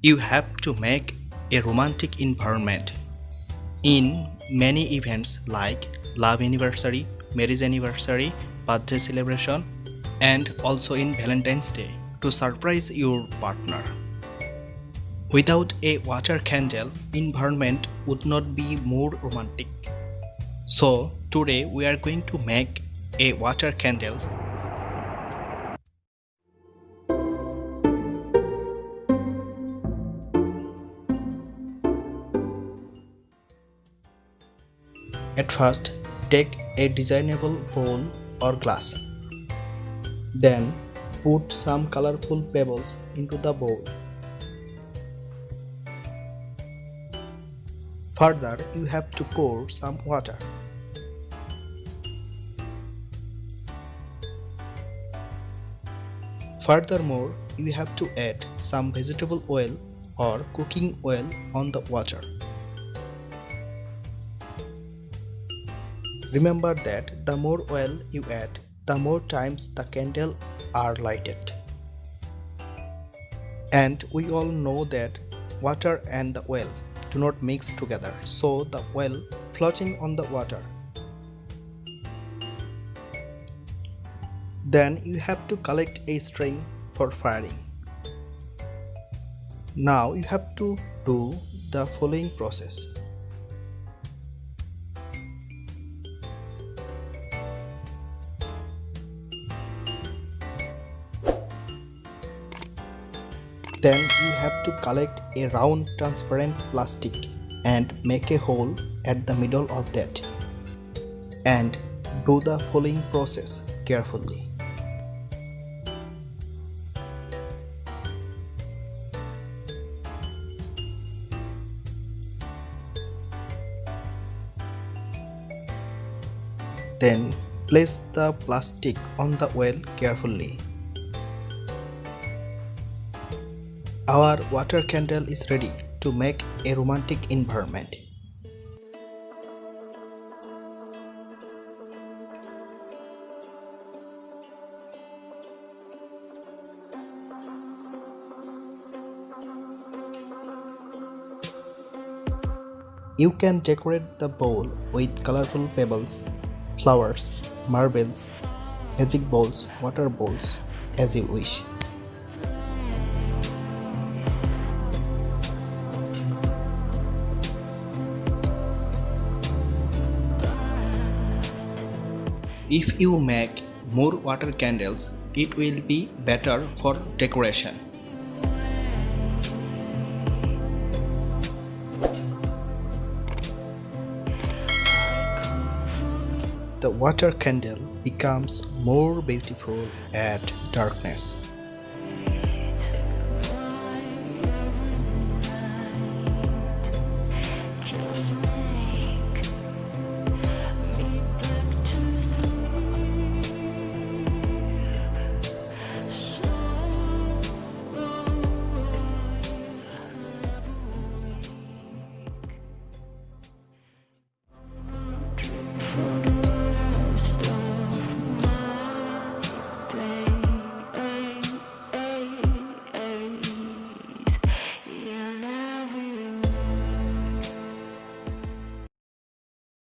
You have to make a romantic environment. In many events like love anniversary, marriage anniversary, birthday celebration, and also in Valentine's Day to surprise your partner. Without a water candle, environment would not be more romantic. So today we are going to make a water candle. At first, take a designable bowl or glass. Then put some colorful pebbles into the bowl. Further, you have to pour some water. Furthermore, you have to add some vegetable oil or cooking oil on the water. Remember that the more oil you add, the more times the candle are lighted. And we all know that water and the oil do not mix together, so the oil floating on the water. Then you have to collect a string for firing. Now you have to do the following process. Then you have to collect a round transparent plastic and make a hole at the middle of that, and do the following process carefully. Then place the plastic on the oil carefully. Our water candle is ready to make a romantic environment. You can decorate the bowl with colorful pebbles, flowers, marbles, magic balls, water balls, as you wish. If you make more water candles, it will be better for decoration. The water candle becomes more beautiful at darkness.